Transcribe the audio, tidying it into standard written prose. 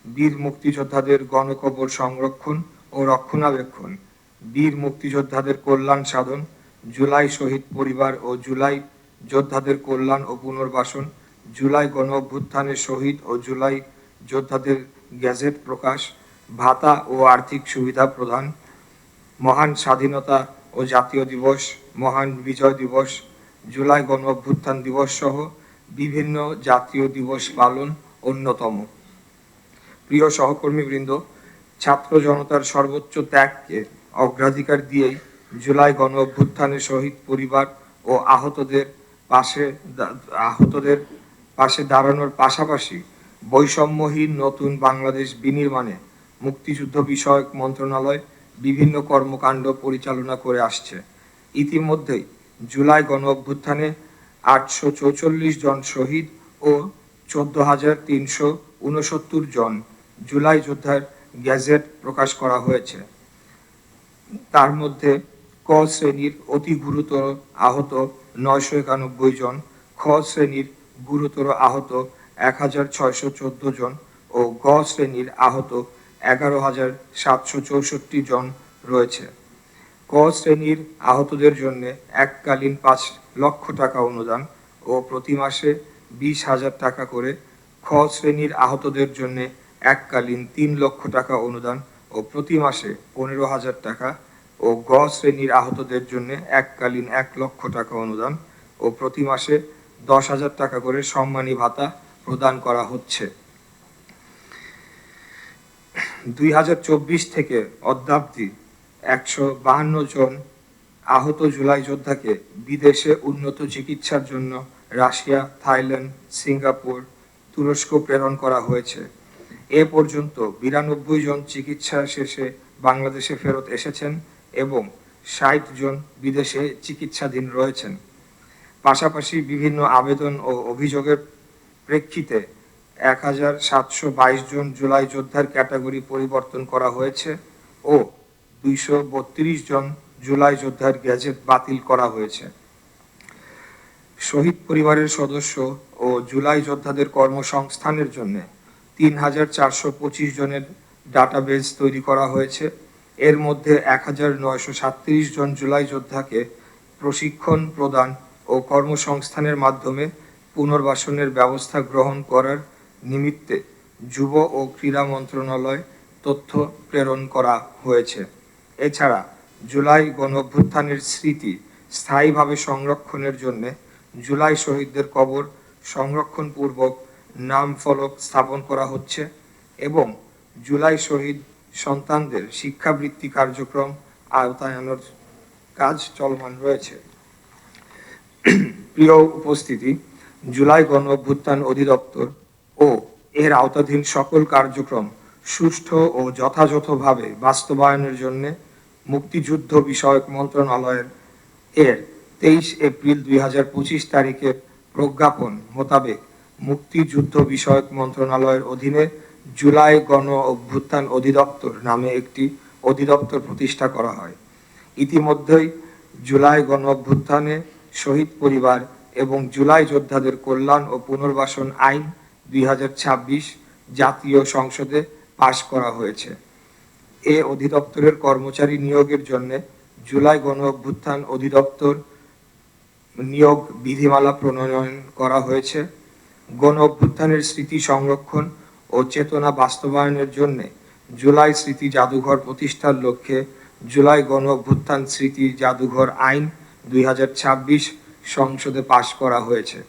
বীর মুক্তিযোদ্ধাদের গণকবর সংরক্ষণ ও রক্ষণাবেক্ষণ, বীর মুক্তিযোদ্ধাদের কল্যাণ সাধন, জুলাই শহীদ পরিবার ও জুলাই যোদ্ধাদের কল্যাণ ও পুনর্বাসন, জুলাই গণ অভ্যুত্থানের শহীদ ও জুলাই যোদ্ধাদের গ্যাজেট প্রকাশ, ভাতা ও আর্থিক সুবিধা প্রদান, মহান স্বাধীনতা ও জাতীয় দিবস, মহান বিজয় দিবস, জুলাই গণ অভ্যুত্থান দিবস সহ বিভিন্ন জাতীয় দিবস পালন অন্যতম। প্রিয় সহকর্মীবৃন্দ, ছাত্র জনতার সর্বোচ্চ ত্যাগকে অগ্রাধিকার দিয়েই জুলাই গণ অভ্যুত্থানের শহীদ পরিবার ও আহতদের পাশে দাঁড়ানোর পাশাপাশি বৈষম্যহীন নতুন বাংলাদেশ বিনির্মাণে মুক্তিযুদ্ধ বিষয়ক মন্ত্রণালয় বিভিন্ন কর্মকাণ্ড পরিচালনা করে আসছে। ইতিমধ্যেই জুলাই গণ অভ্যুত্থানে 844 জন শহীদ ও 14,369 জন জুলাই যোদ্ধার গ্যাজেট প্রকাশ করা হয়েছে। তার মধ্যে ক শ্রেণীর অতি গুরুতর আহত 991 জন, খ শ্রেণীর গুরুতর আহত 1614 জন ও গ শ্রেণীর আহত 11,764 জন রয়েছে। ক শ্রেণীর আহতদের জন্য এককালীন 5 লক্ষ টাকা অনুদান ও প্রতি মাসে 20,000 টাকা করে, খ শ্রেণীর আহতদের জন্য এককালীন 3 লক্ষ টাকা অনুদান ও প্রতি মাসে 15,000 টাকা ও গ শ্রেণীর আহতদের জন্য এককালীন 1 লক্ষ টাকা অনুদান ও প্রতি মাসে 10,000 টাকা করে সম্মানী ভাতা প্রদান করা হচ্ছে। 2024 থেকে অদ্যাবধি 152 জন আহত জুলাই যোদ্ধাকে বিদেশে উন্নত চিকিৎসার জন্য রাশিয়া, থাইল্যান্ড, সিঙ্গাপুর, তুরস্ক প্রেরণ করা হয়েছে। এ পর্যন্ত 92 জন চিকিৎসা শেষে বাংলাদেশে ফেরত এসেছেন এবং 60 জন বিদেশে চিকিৎসাধীন রয়েছেন। পাশাপাশি বিভিন্ন আবেদন ও অভিযোগের প্রেক্ষিতে 1,722 জন জুলাই যোদ্ধার ক্যাটাগরি পরিবর্তন করা হয়েছে ও 232 জন জুলাই যোদ্ধার গ্যাজেট বাতিল করা হয়েছে। শহীদ পরিবারের সদস্য ও জুলাই যোদ্ধাদের কর্মসংস্থানের জন্য 3,425 জনের ডাটাবেস তৈরি করা হয়েছে। এর মধ্যে 1,937 জন জুলাই যোদ্ধাকে প্রশিক্ষণ প্রদান ও কর্মসংস্থানের মাধ্যমে পুনর্বাসনের ব্যবস্থা গ্রহণ করার নিমিত্তে যুব ও ক্রীড়া মন্ত্রণালয় তথ্য প্রেরণ করা হয়েছে। এছাড়া জুলাই গণ অভ্যুত্থানের স্মৃতি স্থায়ীভাবে সংরক্ষণের জন্য জুলাই শহীদদের কবর সংরক্ষণপূর্বক নাম ফলক স্থাপন করা হচ্ছে এবং জুলাই শহীদ সন্তানদের শিক্ষাবৃত্তি কার্যক্রম আওতায়নের কাজ চলমান রয়েছে। প্রিয় উপস্থিতি, জুলাই গণ অভ্যুত্থান অধিদপ্তর ও এর আওতাধীন সকল কার্যক্রম সুষ্ঠু ও যথাযথভাবে বাস্তবায়নের জন্য মুক্তিযুদ্ধ বিষয়ক মন্ত্রণালয়ের 23 এপ্রিল 2025 তারিখের প্রজ্ঞাপন মোতাবেক মুক্তিযুদ্ধ বিষয়ক মন্ত্রণালয়ের অধীনে জুলাই গণ অভ্যুত্থান অধিদপ্তর নামে একটি অধিদপ্তর প্রতিষ্ঠা করা হয়। ইতিমধ্যেই জুলাই গণ অভ্যুত্থানে শহীদ পরিবার এবং জুলাই যোদ্ধাদের কল্যাণ ও পুনর্বাসন আইন 2026 জাতীয় সংসদে পাশ করা হয়েছে। এ অধিদপ্তরের কর্মচারী নিয়োগের জন্য জুলাই গণ অভ্যুত্থান অধিদপ্তর নিয়োগ বিধিমালা প্রণয়ন করা হয়েছে। গণ অভ্যুত্থানের স্মৃতি সংরক্ষণ ও চেতনা বাস্তবায়নের জন্য জুলাই স্মৃতি জাদুঘর প্রতিষ্ঠার লক্ষ্যে জুলাই গণ অভ্যুত্থান স্মৃতি জাদুঘর আইন 2026 সংসদে পাশ করা হয়েছে।